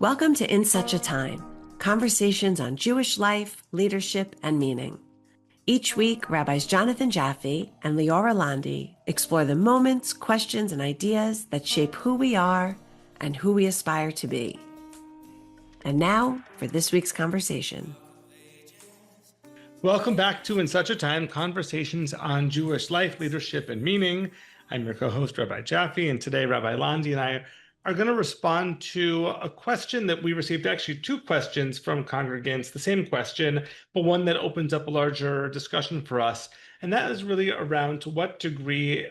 Welcome to In Such a Time, conversations on Jewish life, leadership, and meaning. Each week, Rabbis Jonathan Jaffe and Liora Landi explore the moments, questions, and ideas that shape who we are and who we aspire to be. And now for this week's conversation. Welcome back to In Such a Time, conversations on Jewish life, leadership, and meaning. I'm your co-host, Rabbi Jaffe, and today Rabbi Landi and I are going to respond to a question that we received, actually two questions from congregants, the same question, but one that opens up a larger discussion for us. And that is really around to what degree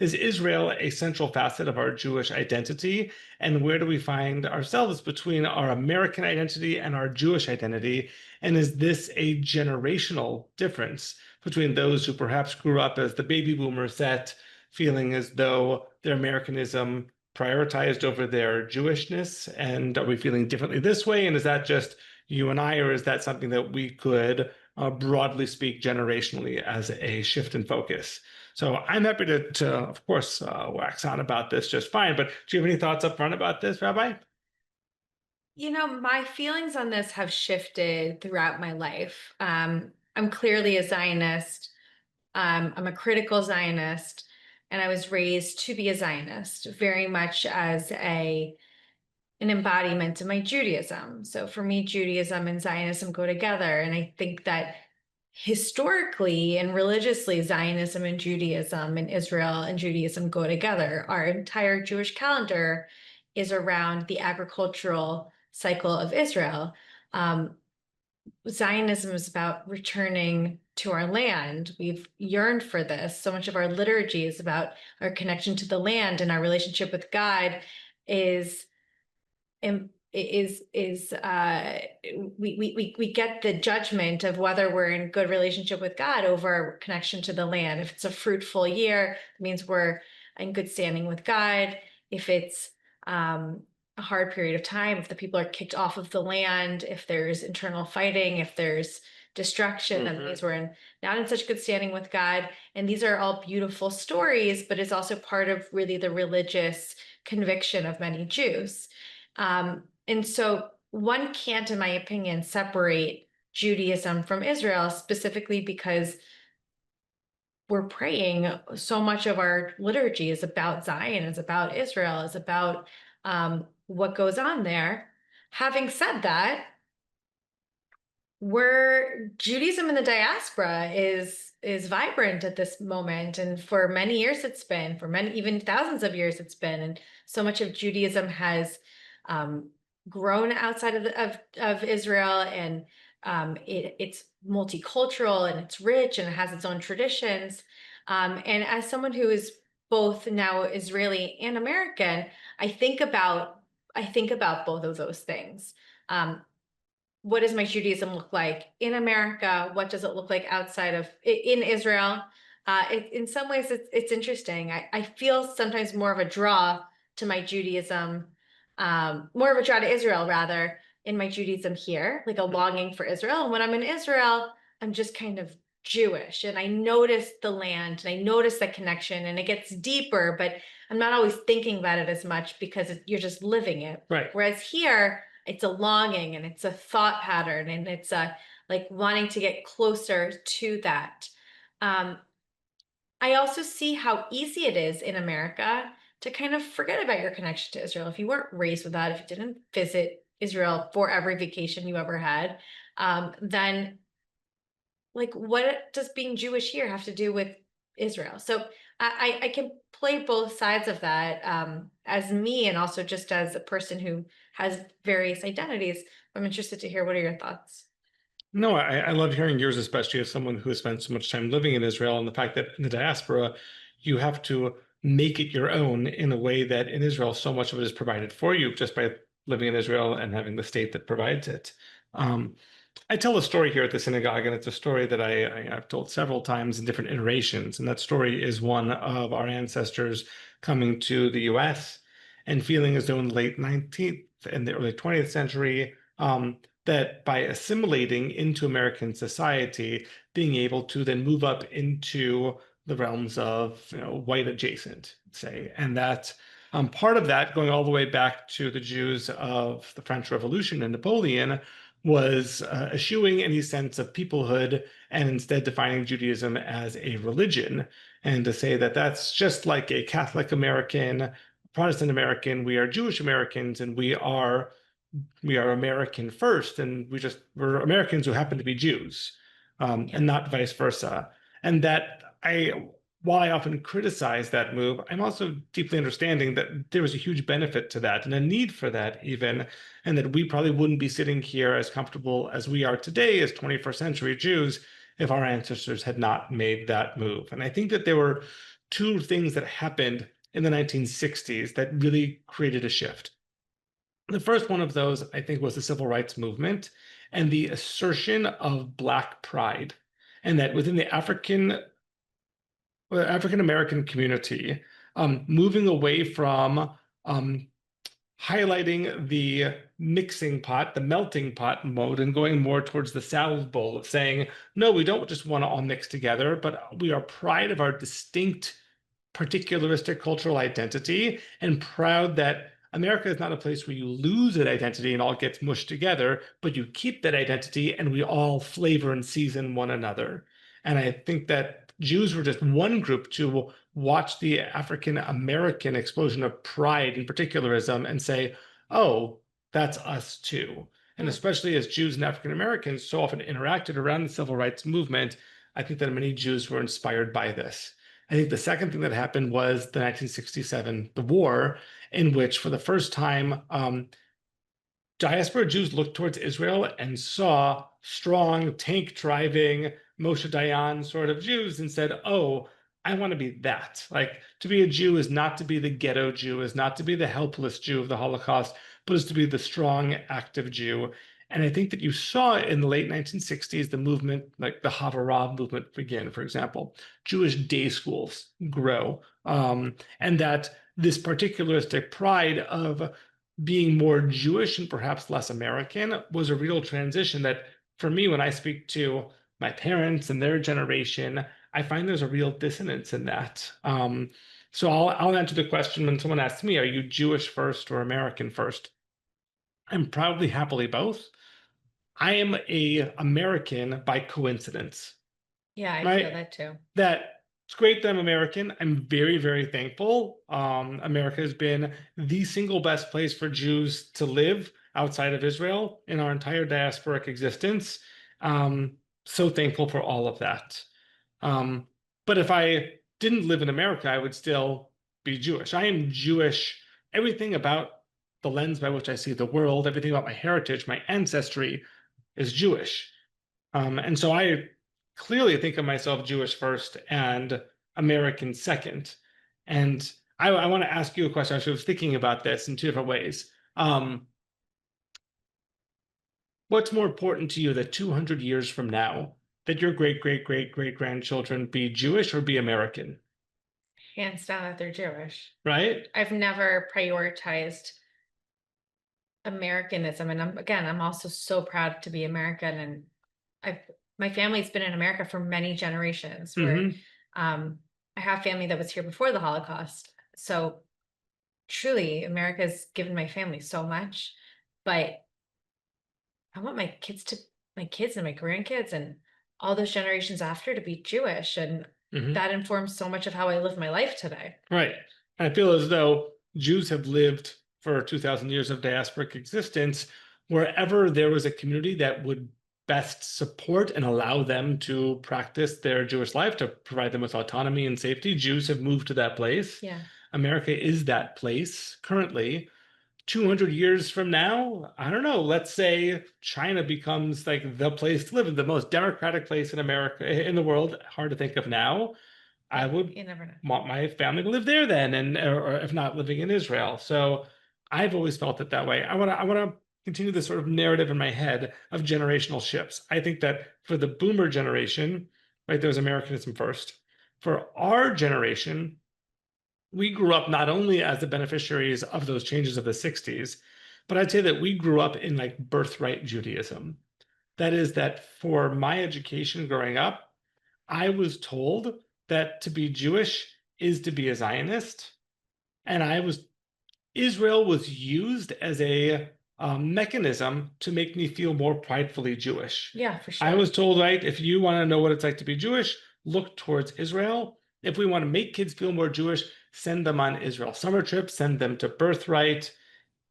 is Israel a central facet of our Jewish identity? And where do we find ourselves between our American identity and our Jewish identity? And is this a generational difference between those who perhaps grew up as the baby boomer set, feeling as though their Americanism prioritized over their Jewishness? And are we feeling differently this way? And is that just you and I, or is that something that we could broadly speak generationally as a shift in focus? So I'm happy to of course, wax on about this just fine. But do you have any thoughts up front about this, Rabbi? You know, my feelings on this have shifted throughout my life. I'm clearly a Zionist. I'm a critical Zionist, and I was raised to be a Zionist, very much as an embodiment of my Judaism. So for me, Judaism and Zionism go together, and I think that historically and religiously, Zionism and Judaism and Israel and Judaism go together. Our entire Jewish calendar is around the agricultural cycle of Israel. Zionism is about returning to our land. We've yearned for this. So much of our liturgy is about our connection to the land, and our relationship with God is we get the judgment of whether we're in good relationship with God over our connection to the land. If it's a fruitful year, it means we're in good standing with God. If it's a hard period of time, if the people are kicked off of the land, if there's internal fighting, if there's destruction, that means we're not in such good standing with God. And these are all beautiful stories, but it's also part of really the religious conviction of many Jews. And so one can't, in my opinion, separate Judaism from Israel, specifically because we're praying. So much of our liturgy is about Zion, is about Israel, is about what goes on there. Having said that, Judaism in the diaspora is vibrant at this moment, and for many years it's been, for many, even thousands of years it's been, and so much of Judaism has grown outside of Israel, and it's multicultural, and it's rich, and it has its own traditions. And as someone who is both now Israeli and American, I think about both of those things. What does my Judaism look like in America? What does it look like in Israel? In some ways, it's interesting. I feel sometimes more of a draw to my Judaism, more of a draw to Israel, rather, in my Judaism here, like a longing for Israel. And when I'm in Israel, I'm just kind of Jewish, and I notice the land, and I notice that connection, and it gets deeper, but I'm not always thinking about it as much because you're just living it. Right. Whereas here, it's a longing, and it's a thought pattern, and it's like wanting to get closer to that. I also see how easy it is in America to kind of forget about your connection to Israel. If you weren't raised with that, if you didn't visit Israel for every vacation you ever had, then like, what does being Jewish here have to do with Israel? So I can play both sides of that as me, and also just as a person who has various identities. I'm interested to hear, what are your thoughts? No, I love hearing yours, especially as someone who has spent so much time living in Israel, and the fact that in the diaspora, you have to make it your own in a way that in Israel, so much of it is provided for you just by living in Israel and having the state that provides it. I tell a story here at the synagogue, and it's a story that I've told several times in different iterations. And that story is one of our ancestors coming to the US and feeling as though in the late 19th and the early 20th century, that by assimilating into American society, being able to then move up into the realms of white adjacent, say, and that Part of that, going all the way back to the Jews of the French Revolution and Napoleon, was eschewing any sense of peoplehood and instead defining Judaism as a religion, and to say that that's just like a Catholic American, Protestant American, we are Jewish Americans, and we are American first, and we're Americans who happen to be Jews, and not vice versa. And while I often criticize that move, I'm also deeply understanding that there was a huge benefit to that and a need for that even, and that we probably wouldn't be sitting here as comfortable as we are today as 21st century Jews if our ancestors had not made that move. And I think that there were two things that happened in the 1960s that really created a shift. The first one of those, I think, was the civil rights movement and the assertion of Black pride, and that within the African American community, moving away from highlighting the mixing pot, the melting pot mode, and going more towards the salad bowl of saying, no, we don't just want to all mix together, but we are proud of our distinct, particularistic cultural identity and proud that America is not a place where you lose that identity and all gets mushed together, but you keep that identity and we all flavor and season one another. And I think that Jews were just one group to watch the African American explosion of pride and particularism and say, oh, that's us too. And especially as Jews and African Americans so often interacted around the civil rights movement, I think that many Jews were inspired by this. I think the second thing that happened was the 1967, the war, in which for the first time, diaspora Jews looked towards Israel and saw strong tank driving Moshe Dayan sort of Jews and said, oh, I want to be that. Like, to be a Jew is not to be the ghetto Jew, is not to be the helpless Jew of the Holocaust, but is to be the strong, active Jew. And I think that you saw in the late 1960s, the movement, like the Havurah movement begin, for example, Jewish day schools grow, and that this particularistic pride of being more Jewish and perhaps less American was a real transition that, for me, when I speak to my parents and their generation, I find there's a real dissonance in that. So I'll answer the question when someone asks me, are you Jewish first or American first? I'm proudly, happily both. I am a American by coincidence. Yeah, I Right? feel that too. That it's great that I'm American. I'm very, very thankful. America has been the single best place for Jews to live outside of Israel in our entire diasporic existence. So thankful for all of that. But if I didn't live in America, I would still be Jewish. I am Jewish. Everything about the lens by which I see the world, everything about my heritage, my ancestry is Jewish. And so I clearly think of myself Jewish first and American second. And I want to ask you a question. I was thinking about this in two different ways. What's more important to you that 200 years from now, that your great, great, great, great grandchildren be Jewish or be American? Hands down that they're Jewish. Right? I've never prioritized Americanism. And I'm also so proud to be American. And my family's been in America for many generations where I have family that was here before the Holocaust. So truly, America's given my family so much, but I want my kids and my grandkids and all those generations after to be Jewish. And that informs so much of how I live my life today. Right. I feel as though Jews have lived for 2,000 years of diasporic existence wherever there was a community that would best support and allow them to practice their Jewish life, to provide them with autonomy and safety. Jews have moved to that place. Yeah. America is that place currently. 200 years from now, I don't know, let's say China becomes like the place to live, the most democratic place in America, in the world, hard to think of now. I would want my family to live there then, and or if not living in Israel. So I've always felt it that way. I want to continue this sort of narrative in my head of generational shifts. I think that for the boomer generation, right, there was Americanism first. For our generation, we grew up not only as the beneficiaries of those changes of the 60s, but I'd say that we grew up in like birthright Judaism. That is, that for my education growing up, I was told that to be Jewish is to be a Zionist. And I was Israel was used as a mechanism to make me feel more pridefully Jewish. Yeah, for I sure. was told, right, if you want to know what it's like to be Jewish, look towards Israel. If we want to make kids feel more Jewish, send them on Israel summer trips, send them to Birthright.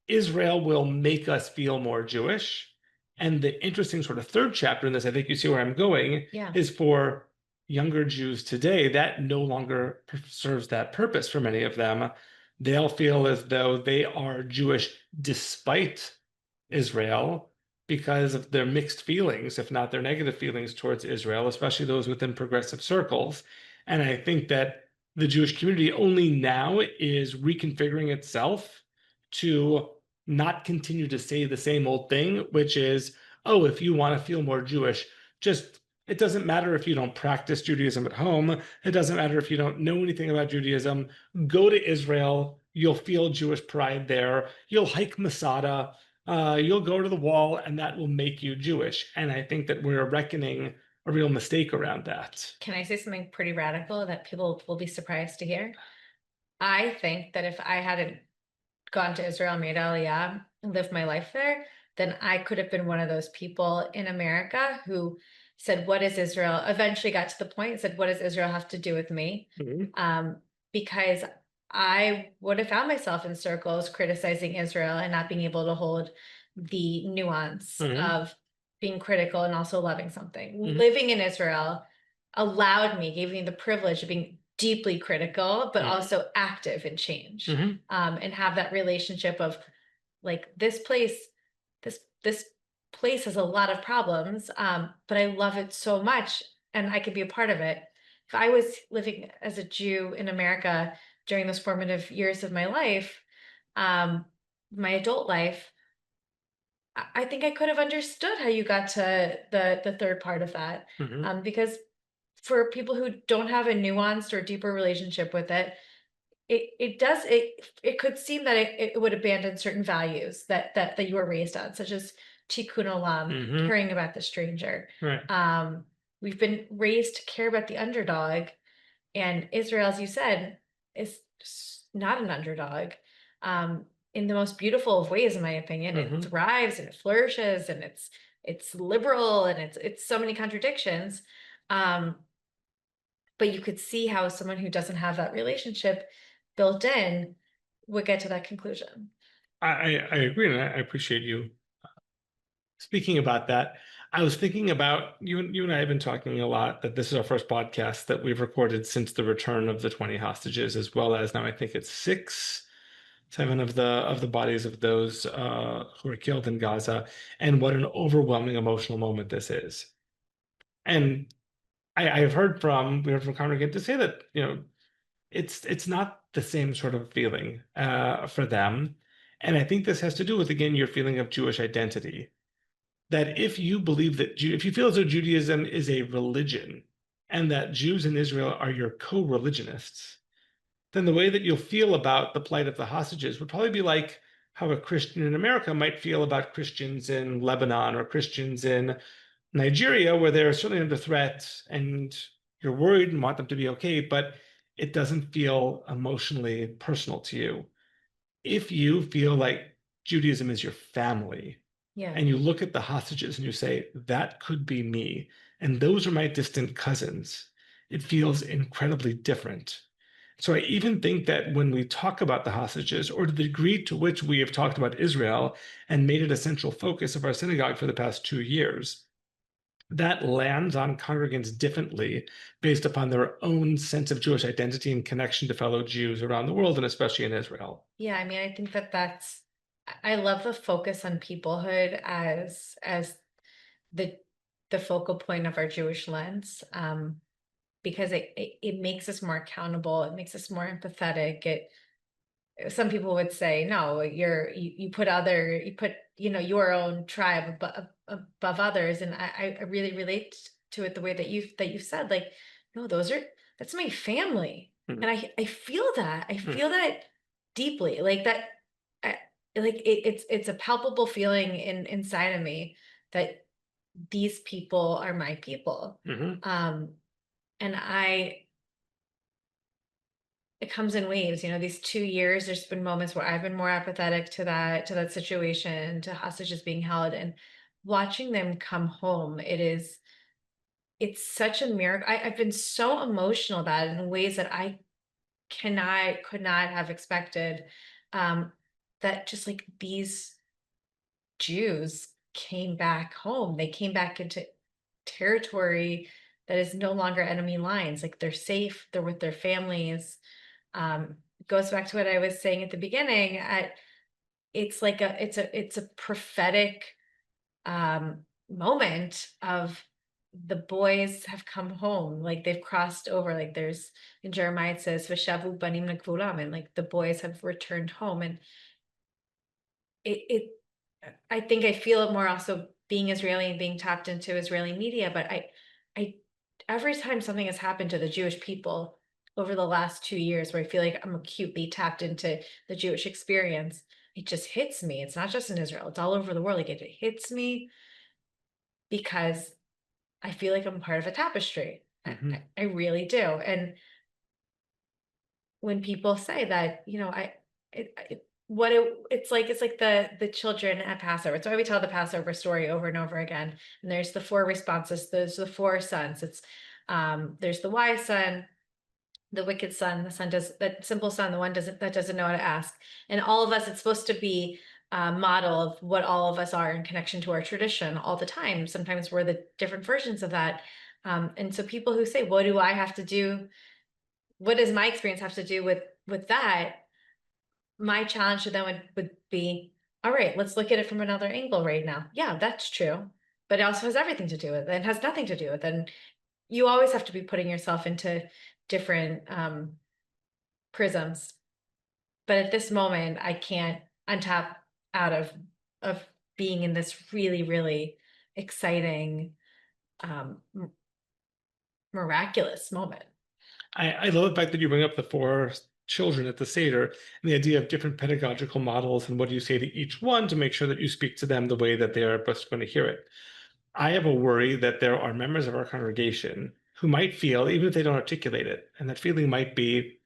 Israel will make us feel more Jewish. And the interesting sort of third chapter in this, I think you see where I'm going, Yeah. is for younger Jews today, that no longer serves that purpose for many of them. They'll feel as though they are Jewish despite Israel because of their mixed feelings, if not their negative feelings towards Israel, especially those within progressive circles. And I think that the Jewish community only now is reconfiguring itself to not continue to say the same old thing, which is, oh, if you want to feel more Jewish, just it doesn't matter if you don't practice Judaism at home. It doesn't matter if you don't know anything about Judaism. Go to Israel. You'll feel Jewish pride there. You'll hike Masada. You'll go to the wall, and that will make you Jewish. And I think that we're reckoning a real mistake around that. Can I say something pretty radical that people will be surprised to hear? I think that if I hadn't gone to Israel, made Aliyah, and lived my life there, then I could have been one of those people in America who said, "What is Israel?" Eventually got to the point and said, "What does Israel have to do with me?" Because I would have found myself in circles criticizing Israel and not being able to hold the nuance of being critical and also loving something. Living in Israel allowed me, gave me the privilege of being deeply critical, but also active in change, and have that relationship of like this place has a lot of problems, but I love it so much, and I could be a part of it. If I was living as a Jew in America during those formative years of my life, my adult life, I think I could have understood how you got to the third part of that, because for people who don't have a nuanced or deeper relationship with it, it could seem that it would abandon certain values that you were raised on, such as tikkun olam, caring about the stranger. Right. We've been raised to care about the underdog, and Israel, as you said, is not an underdog. In the most beautiful of ways, in my opinion, it thrives and it flourishes, and it's liberal, and it's so many contradictions. But you could see how someone who doesn't have that relationship built in would get to that conclusion. I agree, and I appreciate you speaking about that. I was thinking about you and I have been talking a lot that this is our first podcast that we've recorded since the return of the 20 hostages, as well as now I think it's 7 of the bodies of those who were killed in Gaza, and what an overwhelming emotional moment this is. And we heard from Congregant to say that it's not the same sort of feeling for them, and I think this has to do with, again, your feeling of Jewish identity. That if you believe that if you feel as though Judaism is a religion and that Jews in Israel are your co-religionists, then the way that you'll feel about the plight of the hostages would probably be like how a Christian in America might feel about Christians in Lebanon or Christians in Nigeria, where they're certainly under threat and you're worried and want them to be okay, but it doesn't feel emotionally personal to you. If you feel like Judaism is your family, Yeah. and you look at the hostages and you say, that could be me, and those are my distant cousins, it feels incredibly different. So I even think that when we talk about the hostages, or the degree to which we have talked about Israel and made it a central focus of our synagogue for the past 2 years, that lands on congregants differently based upon their own sense of Jewish identity and connection to fellow Jews around the world, and especially in Israel. Yeah, I mean, I think I love the focus on peoplehood as the focal point of our Jewish lens, because it makes us more accountable. It makes us more empathetic. Some people would say, no, you put your own tribe above others, and I really relate to it the way that you said, like, no, that's my family, and I feel that deeply, like that. It's a palpable feeling inside of me that these people are my people. And it comes in waves. You know, these 2 years, there's been moments where I've been more apathetic to that situation, to hostages being held, and watching them come home. It's such a miracle. I've been so emotional about it in ways that I could not have expected. Um, that just like these Jews came back home. They came back into territory that is no longer enemy lines. Like they're safe, they're with their families. It goes back to what I was saying at the beginning. It's like it's a prophetic moment of the boys have come home, like they've crossed over. Like there's in Jeremiah it says Vashavu banim legvulam, and like the boys have returned home. And it I think I feel it more also being Israeli and being tapped into Israeli media, but I every time something has happened to the Jewish people over the last 2 years, where I feel like I'm acutely tapped into the Jewish experience, it just hits me. It's not just in Israel, it's all over the world. Like it hits me because I feel like I'm part of a tapestry. Mhm. I really do. And when people say that, you know, it's like the children at Passover. It's why we tell the Passover story over and over again. And there's the four responses. There's the four sons. It's there's the wise son, the wicked son, the son does that simple son, the one doesn't know how to ask. And all of us, it's supposed to be a model of what all of us are in connection to our tradition all the time. Sometimes we're the different versions of that. And so people who say, what do I have to do? What does my experience have to do with that? My challenge to them would be, all right, let's look at it from another angle right now. Yeah, that's true. But it also has everything to do with it. It has nothing to do with it. And you always have to be putting yourself into different prisms. But at this moment, I can't untap out of being in this really, really exciting, miraculous moment. I love the fact that you bring up the four children at the Seder and the idea of different pedagogical models and what do you say to each one to make sure that you speak to them the way that they are best going to hear it. I have a worry that there are members of our congregation who might feel, even if they don't articulate it, and that feeling might be,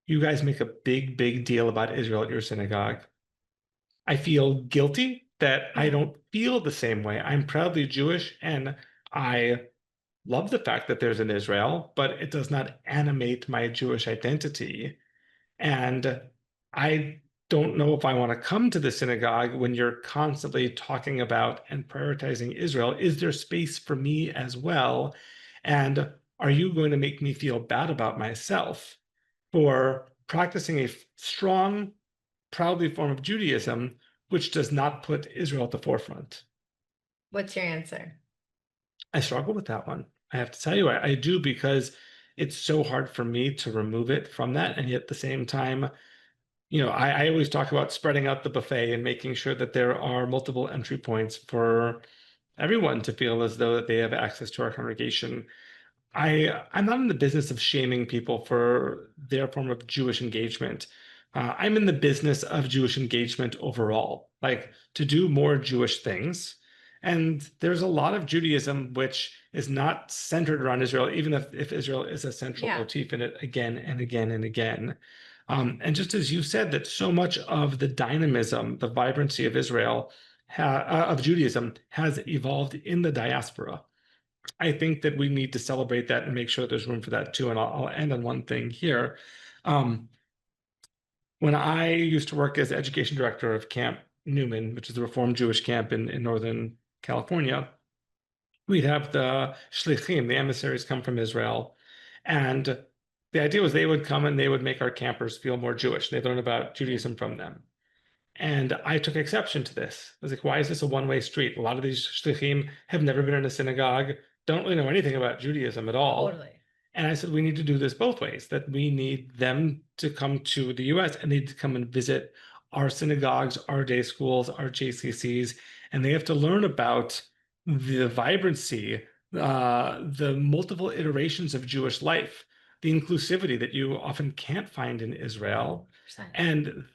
you guys make a big, big deal about Israel at your synagogue. I feel guilty that I don't feel the same way. I'm proudly Jewish and I love the fact that there's an Israel, but it does not animate my Jewish identity. And I don't know if I want to come to the synagogue when you're constantly talking about and prioritizing Israel. Is there space for me as well? And are you going to make me feel bad about myself for practicing a strong, proudly form of Judaism, which does not put Israel at the forefront? What's your answer? I struggle with that one. I have to tell you, I do because it's so hard for me to remove it from that. And yet at the same time, I always talk about spreading out the buffet and making sure that there are multiple entry points for everyone to feel as though that they have access to our congregation. I'm not in the business of shaming people for their form of Jewish engagement. I'm in the business of Jewish engagement overall, like to do more Jewish things. And there's a lot of Judaism which is not centered around Israel, even if Israel is a central Yeah. motif in it again and again and again. And just as you said, that so much of the dynamism, the vibrancy of Israel, of Judaism, has evolved in the diaspora. I think that we need to celebrate that and make sure there's room for that too. And I'll end on one thing here. Um, when I used to work as education director of Camp Newman, which is a Reformed Jewish camp in Northern California, we'd have the shlichim, the emissaries, come from Israel. And the idea was they would come and they would make our campers feel more Jewish. They'd learn about Judaism from them. And I took exception to this. I was like, why is this a one-way street? A lot of these shlichim have never been in a synagogue, don't really know anything about Judaism at all. Totally. And I said, we need to do this both ways, that we need them to come to the US and they need to come and visit our synagogues, our day schools, our JCCs, and they have to learn about the vibrancy, the multiple iterations of Jewish life, the inclusivity that you often can't find in Israel. 100%. And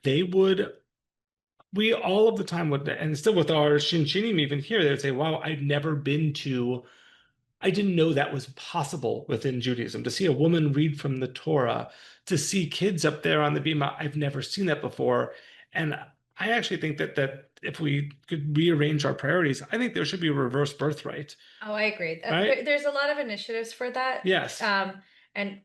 we all of the time would, and still with our Shinshinim even here, they would say, wow, I've never been to I didn't know that was possible within Judaism. To see a woman read from the Torah, to see kids up there on the bima, I've never seen that before. And I actually think that if we could rearrange our priorities, I think there should be a reverse birthright. Oh, I agree. Right? There's a lot of initiatives for that. Yes. And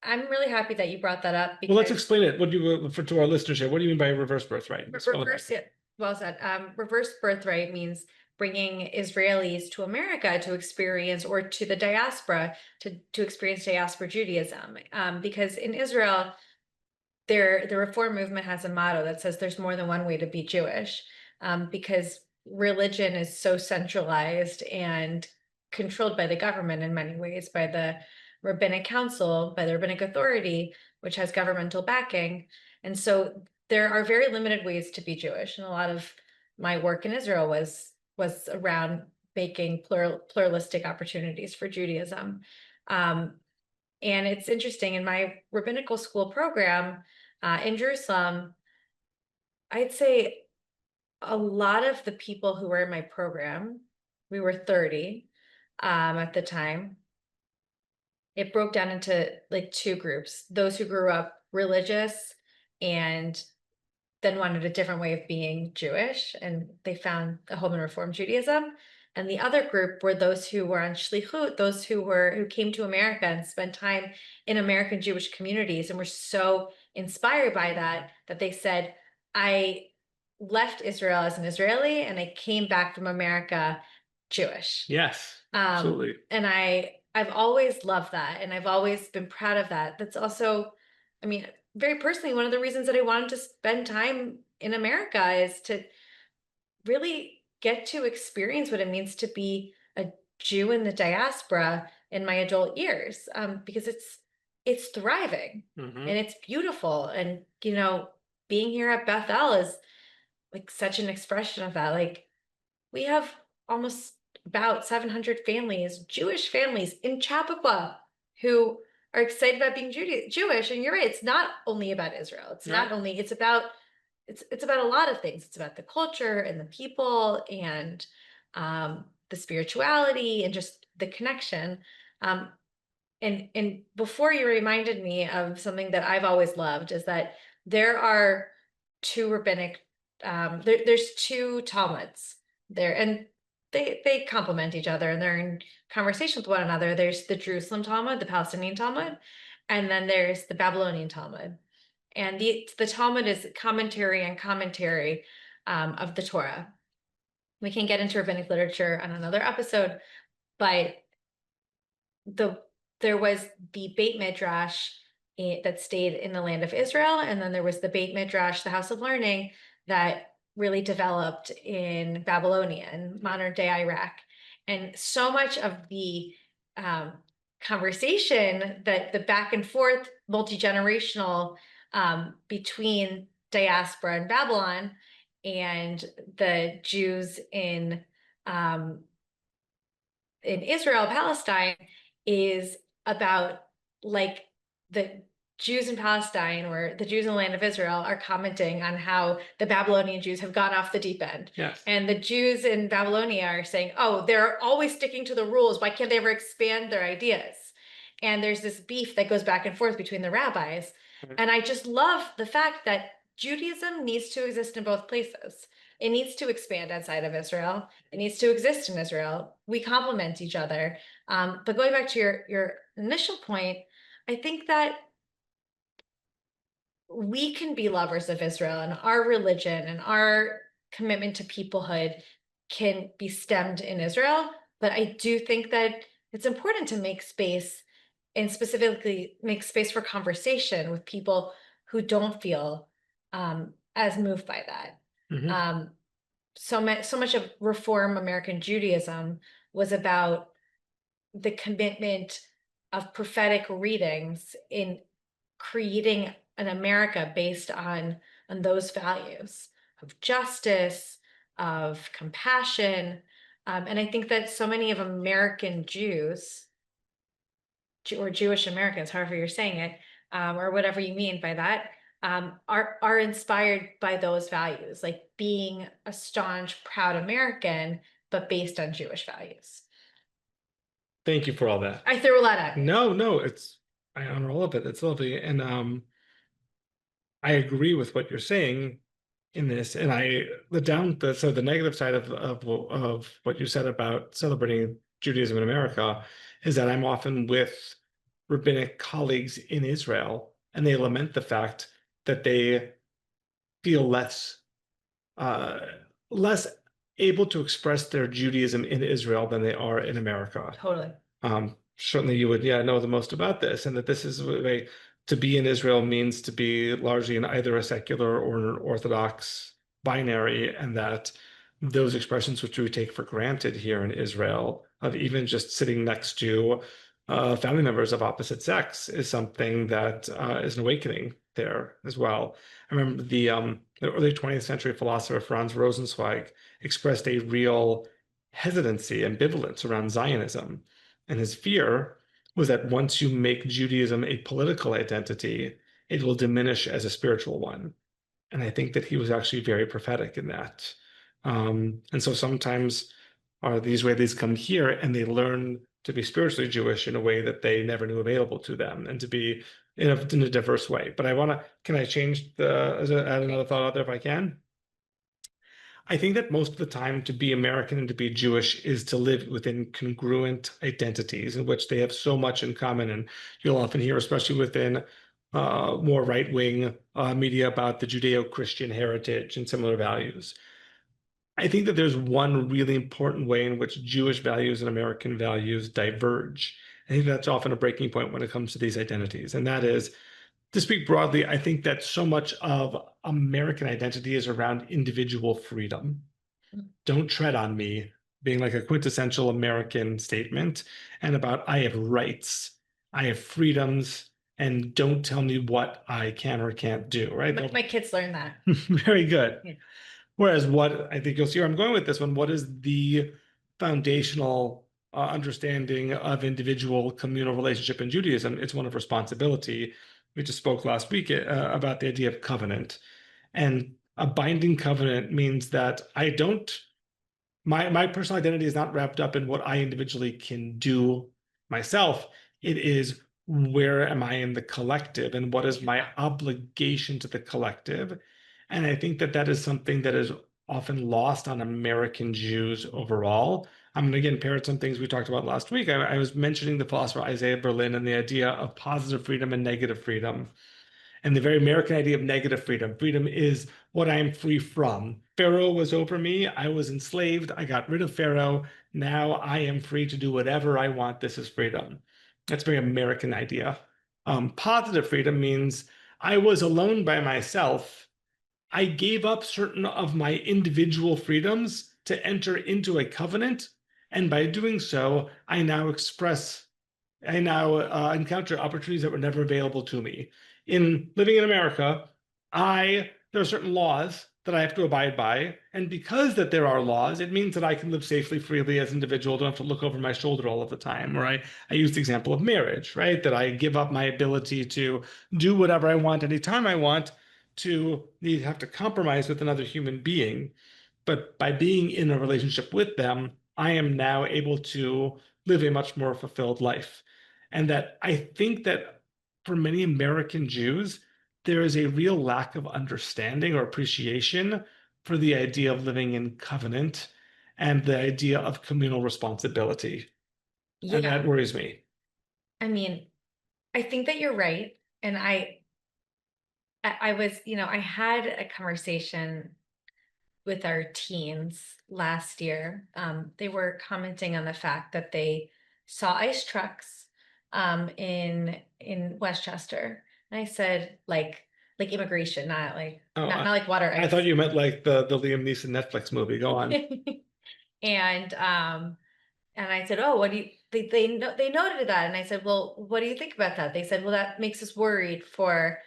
I'm really happy that you brought that up Well, let's because explain it. What do you to our listeners here? What do you mean by reverse birthright? Spell it out. reverse, yeah, well said. Reverse birthright means bringing Israelis to America to experience, or to the diaspora to experience diaspora Judaism. Because in Israel, the Reform movement has a motto that says there's more than one way to be Jewish, because religion is so centralized and controlled by the government in many ways, by the rabbinic council, by the rabbinic authority, which has governmental backing. And so there are very limited ways to be Jewish. And a lot of my work in Israel was around making pluralistic opportunities for Judaism. And it's interesting, in my rabbinical school program in Jerusalem, I'd say a lot of the people who were in my program, we were 30 at the time. It broke down into like two groups: those who grew up religious and then wanted a different way of being Jewish, and they found a home in Reform Judaism. And the other group were those who were on shlichut, those who came to America and spent time in American Jewish communities and were so inspired by that they said, I left Israel as an Israeli and I came back from America Jewish. Yes, absolutely. And I've always loved that, and I've always been proud of that. That's also, I mean, very personally, one of the reasons that I wanted to spend time in America is to really get to experience what it means to be a Jew in the diaspora in my adult years, because it's thriving and it's beautiful. And, you know, being here at Bethel is like such an expression of that. Like, we have almost about 700 families, Jewish families in Chappaqua, who are excited about being Jewish. And you're right, it's not only about Israel. It's not only, it's about a lot of things. It's about the culture and the people and the spirituality and just the connection. And before, you reminded me of something that I've always loved, is that there are two rabbinic, there's two Talmuds there, and they complement each other and they're in conversation with one another. There's the Jerusalem Talmud, the Palestinian Talmud, and then there's the Babylonian Talmud. And the Talmud is commentary and commentary of the Torah. We can get into rabbinic literature on another episode, but there was the Beit Midrash that stayed in the land of Israel, and then there was the Beit Midrash, the House of Learning, that really developed in Babylonia and modern day Iraq. And so much of the conversation, that the back and forth, multi-generational, between diaspora and Babylon and the Jews in Israel, Palestine, is about like the Jews in Palestine, or the Jews in the land of Israel, are commenting on how the Babylonian Jews have gone off the deep end. Yes. And the Jews in Babylonia are saying, oh, they're always sticking to the rules. Why can't they ever expand their ideas? And there's this beef that goes back and forth between the rabbis. And I just love the fact that Judaism needs to exist in both places. It needs to expand outside of Israel. It needs to exist in Israel. We complement each other. But going back to your initial point, I think that we can be lovers of Israel, and our religion and our commitment to peoplehood can be stemmed in Israel. But I do think that it's important to make space, and specifically make space for conversation with people who don't feel as moved by that. So much of Reform American Judaism was about the commitment of prophetic readings in creating an America based on those values of justice, of compassion. And I think that so many of American Jews, or Jewish Americans, however you're saying it, or whatever you mean by that, are inspired by those values, like being a staunch, proud American, but based on Jewish values. Thank you for all that. I threw a lot at you. No, I honor all of it. It's lovely. And I agree with what you're saying in this. And the negative side of what you said about celebrating Judaism in America is that I'm often with rabbinic colleagues in Israel, and they lament the fact that they feel uh, less able to express their Judaism in Israel than they are in America. Totally. Certainly you would, know the most about this, and that this is a way to be in Israel means to be largely in either a secular or an Orthodox binary, and that those expressions which we take for granted here in Israel, of even just sitting next to family members of opposite sex, is something that is an awakening there as well. I remember the early 20th century philosopher Franz Rosenzweig expressed a real hesitancy, ambivalence around Zionism. And his fear was that once you make Judaism a political identity, it will diminish as a spiritual one. And I think that he was actually very prophetic in that. And so sometimes these Israelis come here and they learn to be spiritually Jewish in a way that they never knew available to them, and to be in a diverse way. But can I add another thought out there if I can? I think that most of the time, to be American and to be Jewish is to live within congruent identities in which they have so much in common. And you'll often hear, especially within more right-wing media, about the Judeo-Christian heritage and similar values. I think that there's one really important way in which Jewish values and American values diverge. I think that's often a breaking point when it comes to these identities. And that is, to speak broadly, I think that so much of American identity is around individual freedom. Don't tread on me, being like a quintessential American statement, and about I have rights, I have freedoms, and don't tell me what I can or can't do, right? My kids learn that. Very good. Yeah. Whereas what I think you'll see where I'm going with this one, what is the foundational understanding of individual communal relationship in Judaism? It's one of responsibility. We just spoke last week about the idea of covenant. And a binding covenant means that my personal identity is not wrapped up in what I individually can do myself. It is, where am I in the collective, and what is my obligation to the collective? And I think that is something that is often lost on American Jews overall. I'm going to again parrot some things we talked about last week. I was mentioning the philosopher Isaiah Berlin and the idea of positive freedom and negative freedom. And the very American idea of negative freedom. Freedom is what I am free from. Pharaoh was over me. I was enslaved. I got rid of Pharaoh. Now I am free to do whatever I want. This is freedom. That's a very American idea. Positive freedom means I was alone by myself. I gave up certain of my individual freedoms to enter into a covenant. And by doing so, I now encounter opportunities that were never available to me. In living in America, there are certain laws that I have to abide by. And because that there are laws, it means that I can live safely, freely as an individual, don't have to look over my shoulder all of the time. Or I use the example of marriage, right? That I give up my ability to do whatever I want anytime I want, to have to compromise with another human being. But by being in a relationship with them, I am now able to live a much more fulfilled life. And that I think that for many American Jews, there is a real lack of understanding or appreciation for the idea of living in covenant and the idea of communal responsibility. Yeah. And that worries me. I mean, I think that you're right. And I was, I had a conversation with our teens last year. They were commenting on the fact that they saw ICE trucks in Westchester. And I said, like immigration, not like not like water ice. I thought you meant like the Liam Neeson Netflix movie. Go on. And I said, oh, what do you they noted that, and I said, well, what do you think about that? They said, well, that makes us worried for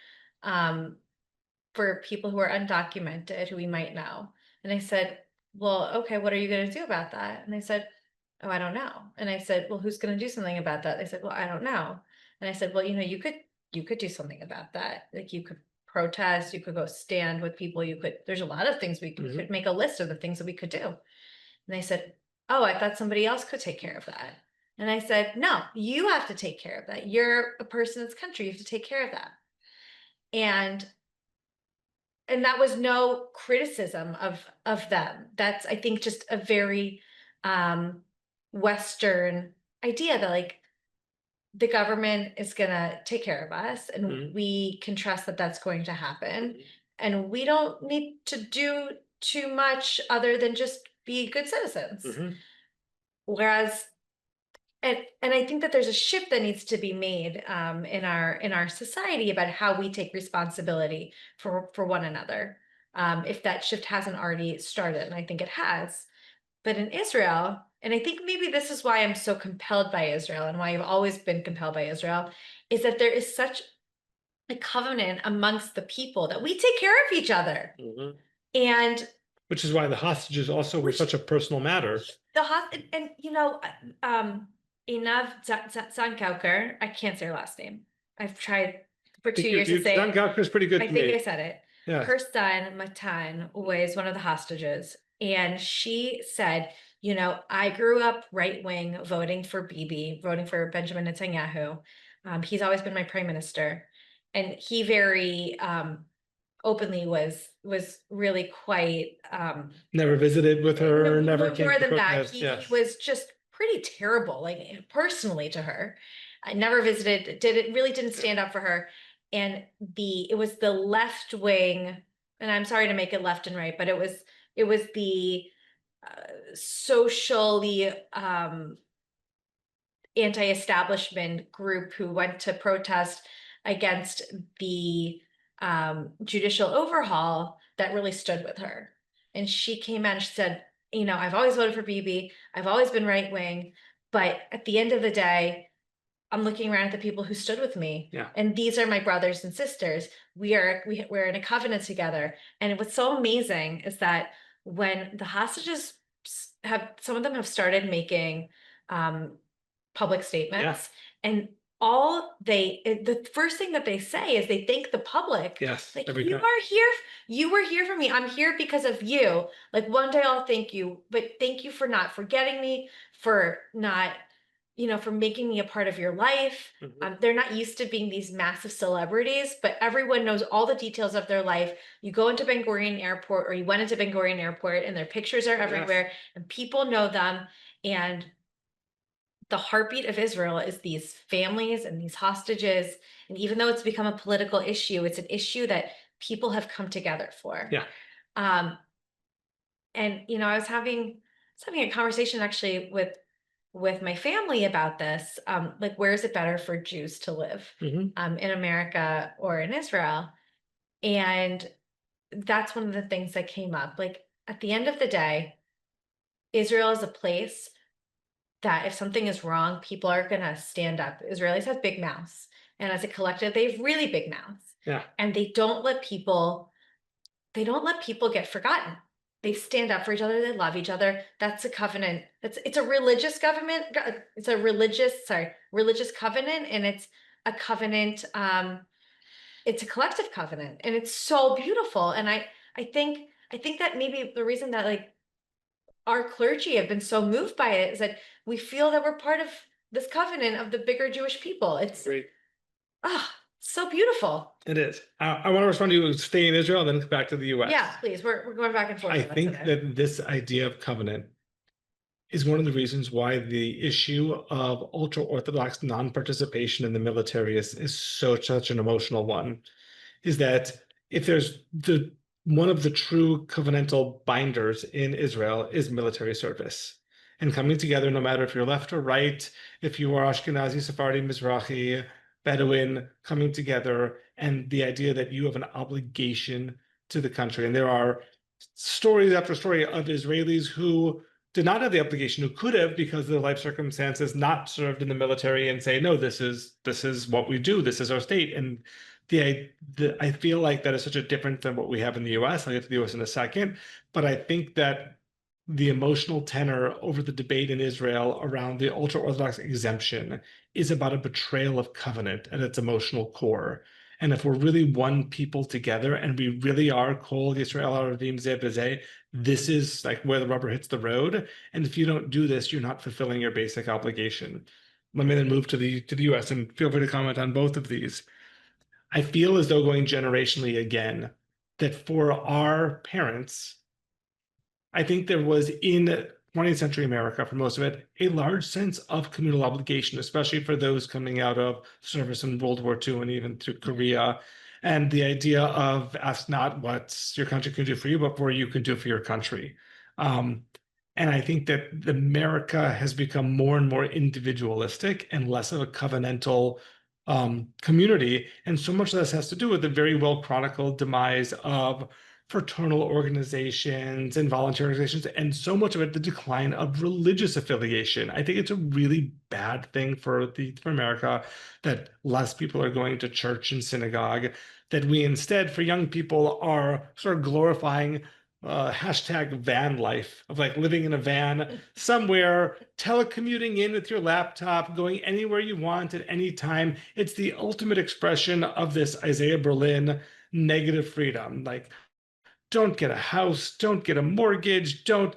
people who are undocumented who we might know. And I said, well, okay, what are you going to do about that? And they said, oh, I don't know. And I said, well, who's going to do something about that? They said, well, I don't know. And I said, well, you could do something about that. Like, you could protest, you could go stand with people, there's a lot of things we could make a list of the things that we could do. And they said, oh, I thought somebody else could take care of that. And I said, no, you have to take care of that. You're a person in this country. You have to take care of that. And that was no criticism of them. That's, I think, just a very Western idea that like the government is gonna take care of us, and we can trust that that's going to happen, and we don't need to do too much other than just be good citizens. Whereas, and I think that there's a shift that needs to be made in our society about how we take responsibility for one another. If that shift hasn't already started, and I think it has. But in Israel, and I think maybe this is why I'm so compelled by Israel and why I've always been compelled by Israel, is that there is such a covenant amongst the people that we take care of each other. And which is why the hostages also were such a personal matter. and you know, Inav Zankauker, I can't say her last name. I've tried for 2 years to say it. Zankauker is pretty good I to think me. I said it. Yeah. Her son, Matan, was one of the hostages. And she said, you know, I grew up right wing, voting for Bibi, voting for Benjamin Netanyahu. He's always been my prime minister. And he very openly was really quite never visited with her, never came more to than that. protest. He Yes. was just pretty terrible, like personally to her. I never visited, really didn't stand up for her. And it was the left wing, and I'm sorry to make it left and right, but it was the socially anti-establishment group who went to protest against the judicial overhaul that really stood with her. And she came out and she said, you know, I've always voted for Bibi. I've always been right wing. But at the end of the day, I'm looking around at the people who stood with me. Yeah. And these are my brothers and sisters. We're in a covenant together. And what's so amazing is that when the hostages some of them have started making public statements, and the first thing that they say is they thank the public. Yes. Like, every you time. are here, you were here for me. I'm here because of you. Like, one day I'll thank you, but thank you for not forgetting me, for not, you know, for making me a part of your life. They're not used to being these massive celebrities, but everyone knows all the details of their life. You go into Ben Gurion Airport, or you went into Ben Gurion Airport, and their pictures are everywhere, and people know them. And the heartbeat of Israel is these families and these hostages. And even though it's become a political issue, it's an issue that people have come together for. Yeah. And you know, I was having a conversation actually with my family about this. Like, where is it better for Jews to live, in America or in Israel? And that's one of the things that came up. Like, at the end of the day, Israel is a place that if something is wrong, people are going to stand up. Israelis have big mouths. And as a collective, they have really big mouths. Yeah. And they don't let people get forgotten. They stand up for each other. They love each other. That's a covenant. It's a religious government. It's a religious covenant. And it's a covenant. It's a collective covenant, and it's so beautiful. And I think that maybe the reason that like our clergy have been so moved by it is that we feel that we're part of this covenant of the bigger Jewish people. It's great. So beautiful. It is. I want to respond to you, stay in Israel, then come back to the US. Yeah, please. We're going back and forth. I think that this idea of covenant is one of the reasons why the issue of ultra-Orthodox non-participation in the military is such an emotional one, is that if there's one of the true covenantal binders in Israel is military service. And coming together, no matter if you're left or right, if you are Ashkenazi, Sephardi, Mizrahi, Bedouin, coming together, and the idea that you have an obligation to the country. And there are stories after story of Israelis who did not have the obligation, who could have, because of their life circumstances, not served in the military and say, no, this is what we do. This is our state. And I feel like that is such a different than what we have in the US. I'll get to the US in a second. But I think that the emotional tenor over the debate in Israel around the ultra-Orthodox exemption is about a betrayal of covenant at its emotional core. And if we're really one people together and we really are Kol Yisrael Aravim Zeh B'Zeh, this is like where the rubber hits the road. And if you don't do this, you're not fulfilling your basic obligation. Let me then move to the US, and feel free to comment on both of these. I feel as though going generationally again, that for our parents, I think there was in 20th century America, for most of it, a large sense of communal obligation, especially for those coming out of service in World War II and even through Korea. And the idea of ask not what your country can do for you, but what you can do for your country. And I think that America has become more and more individualistic and less of a covenantal community. And so much of this has to do with the very well chronicled demise of fraternal organizations and volunteer organizations, and so much of it, the decline of religious affiliation. I think it's a really bad thing for America that less people are going to church and synagogue, that we instead, for young people, are sort of glorifying hashtag van life, of like living in a van somewhere, telecommuting in with your laptop, going anywhere you want at any time. It's the ultimate expression of this Isaiah Berlin negative freedom. Like, don't get a house, don't get a mortgage, don't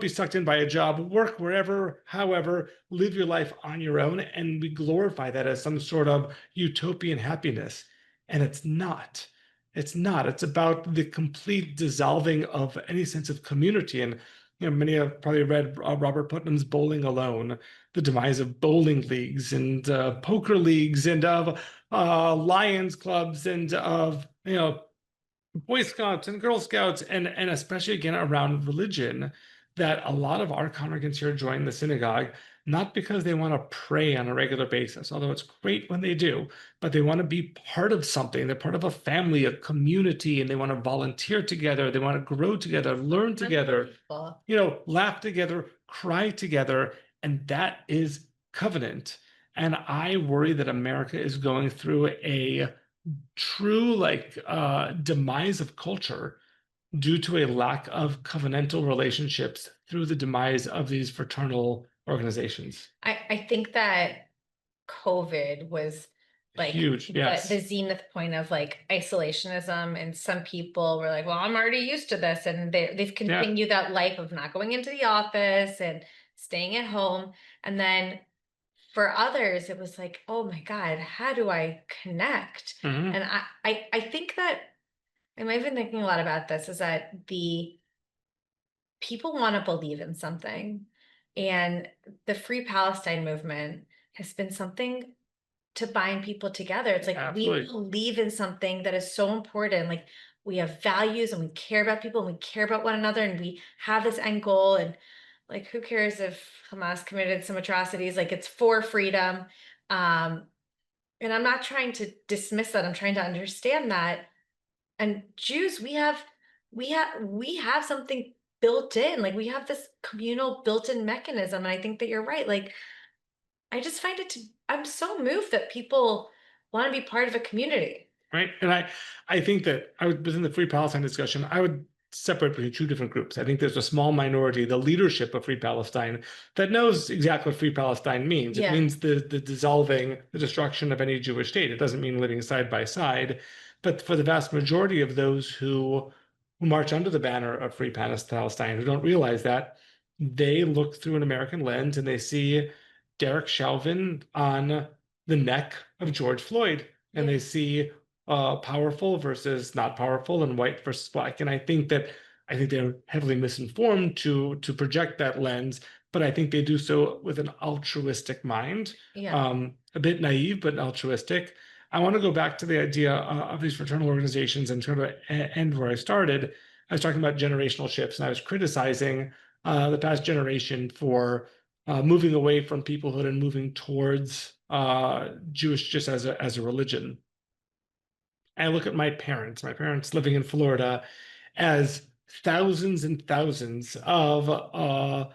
be sucked in by a job, work wherever, however, live your life on your own. And we glorify that as some sort of utopian happiness. And it's not. It's not. It's about the complete dissolving of any sense of community. And many have probably read Robert Putnam's Bowling Alone, the demise of bowling leagues and poker leagues and of Lions clubs and of Boy Scouts and Girl Scouts, and especially again around religion, that a lot of our congregants here join the synagogue not because they want to pray on a regular basis, although it's great when they do, but they want to be part of something. They're part of a family, a community, and they want to volunteer together. They want to grow together, learn together, laugh together, cry together, and that is covenant. And I worry that America is going through a true demise of culture due to a lack of covenantal relationships through the demise of these fraternal organizations. I think that COVID was like huge, yes. the zenith point of like isolationism, and some people were like, well, I'm already used to this, and they've continued that life of not going into the office and staying at home. And then for others, it was like, oh my God, how do I connect? Mm-hmm. And I think that, and I've been thinking a lot about this, is that the people want to believe in something. And the Free Palestine movement has been something to bind people together. It's like, absolutely, we believe in something that is so important. Like, we have values and we care about people and we care about one another, and we have this end goal. And like, who cares if Hamas committed some atrocities? Like, it's for freedom. And I'm not trying to dismiss that. I'm trying to understand that. And Jews, we have something built in. Like, we have this communal built-in mechanism. And I think that you're right. Like, I just find I'm so moved that people want to be part of a community. Right. And I think that within the Free Palestine discussion, I would separate between two different groups. I think there's a small minority, the leadership of Free Palestine, that knows exactly what Free Palestine means. It means the dissolving, the destruction of any Jewish state. It doesn't mean living side by side. But for the vast majority of those who march under the banner of Free Palestine, who don't realize that, they look through an American lens and they see Derek Chauvin on the neck of George Floyd, and they see powerful versus not powerful and white versus black. And I think they're heavily misinformed to project that lens, but I think they do so with an altruistic mind. A bit naive, but altruistic. I want to go back to the idea of these fraternal organizations and sort of end where I started. I was talking about generational shifts, and I was criticizing the past generation for moving away from peoplehood and moving towards Jewish just as a religion. I look at my parents living in Florida, as thousands and thousands of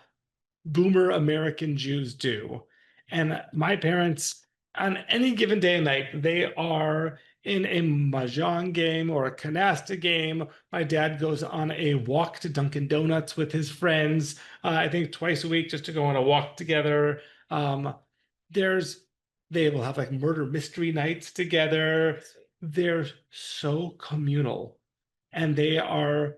boomer American Jews do. And my parents, on any given day and night, they are in a mahjong game or a canasta game. My dad goes on a walk to Dunkin' Donuts with his friends, I think twice a week, just to go on a walk together. They will have like murder mystery nights together. they're so communal, and they are,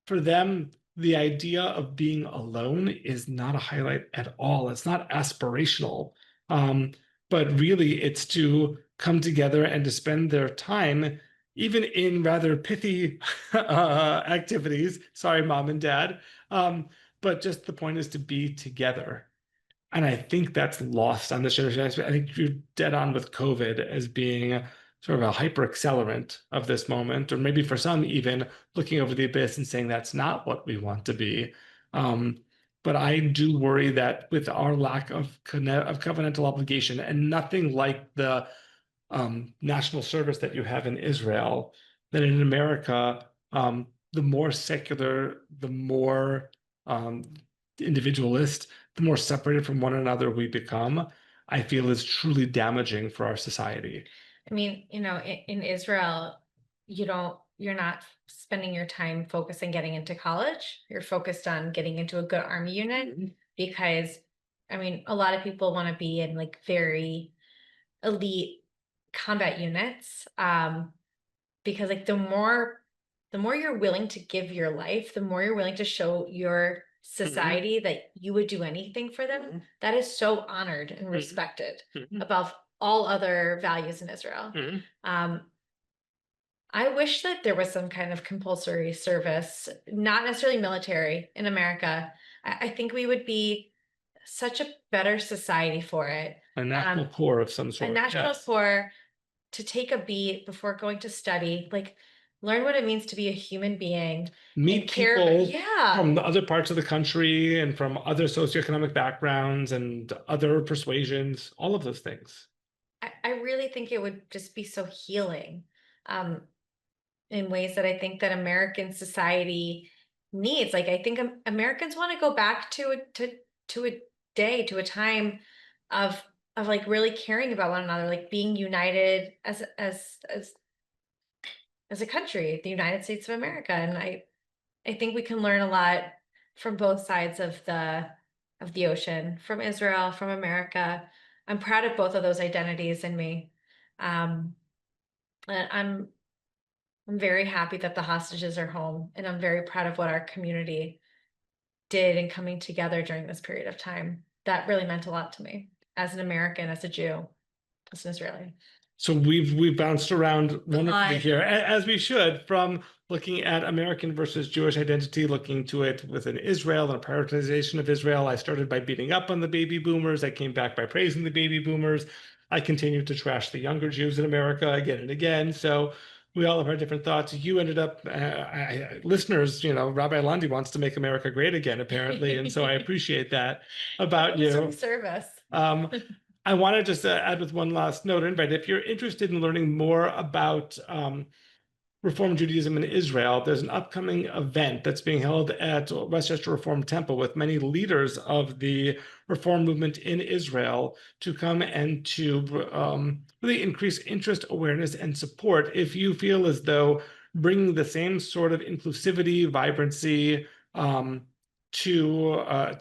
for them, the idea of being alone is not a highlight at all. It's not aspirational, but really it's to come together and to spend their time, even in rather pithy activities. Sorry, mom and dad. But just the point is to be together. And I think that's lost on this generation. I think you're dead on with COVID as being sort of a hyper accelerant of this moment, or maybe for some even looking over the abyss and saying that's not what we want to be. But I do worry that with our lack of covenantal obligation, and nothing like the national service that you have in Israel, that in America, the more secular, the more individualist, the more separated from one another we become, I feel is truly damaging for our society. I mean, in Israel, you're not spending your time focused on getting into college. You're focused on getting into a good army unit because, I mean, a lot of people want to be in like very elite combat units, because like the more you're willing to give your life, the more you're willing to show your society that you would do anything for them. That is so honored and respected above all other values in Israel. I wish that there was some kind of compulsory service, not necessarily military, in America. I think we would be such a better society for it. A national corps of some sort. A national corps to take a beat before going to study, like learn what it means to be a human being. Meet people from the other parts of the country and from other socioeconomic backgrounds and other persuasions, all of those things. I really think it would just be so healing, in ways that I think that American society needs. Like, I think Americans want to go back to a time of like really caring about one another, like being united as a country, the United States of America. And I think we can learn a lot from both sides of the ocean, from Israel, from America. I'm proud of both of those identities in me. And I'm very happy that the hostages are home, and I'm very proud of what our community did in coming together during this period of time. That really meant a lot to me as an American, as a Jew, as an Israeli. So we've bounced around wonderfully here, as we should, from looking at American versus Jewish identity, looking to it within Israel and a prioritization of Israel. I started by beating up on the baby boomers. I came back by praising the baby boomers. I continue to trash the younger Jews in America again and again. So we all have our different thoughts. You ended up, listeners, Rabbi Landi wants to make America great again, apparently. And so I appreciate that about you. Service. I want to just add with one last note, invite, if you're interested in learning more about Reform Judaism in Israel, there's an upcoming event that's being held at Westchester Reform Temple with many leaders of the Reform movement in Israel to come and to really increase interest, awareness, and support if you feel as though bringing the same sort of inclusivity, vibrancy to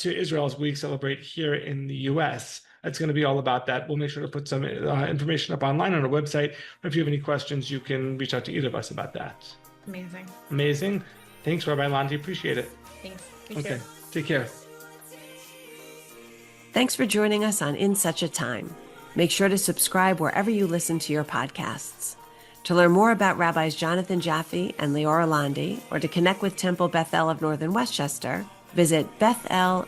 Israel as we celebrate here in the U.S. It's going to be all about that. We'll make sure to put some information up online on our website. If you have any questions, you can reach out to either of us about that. Amazing. Amazing. Thanks, Rabbi Landi. Appreciate it. Thanks. Okay. Take care. Thanks for joining us on In Such a Time. Make sure to subscribe wherever you listen to your podcasts. To learn more about Rabbis Jonathan Jaffe and Leora Landi, or to connect with Temple Beth-El of Northern Westchester, visit bethelnw.org.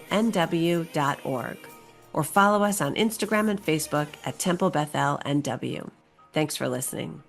Or follow us on Instagram and Facebook at Temple Beth-El NW. Thanks for listening.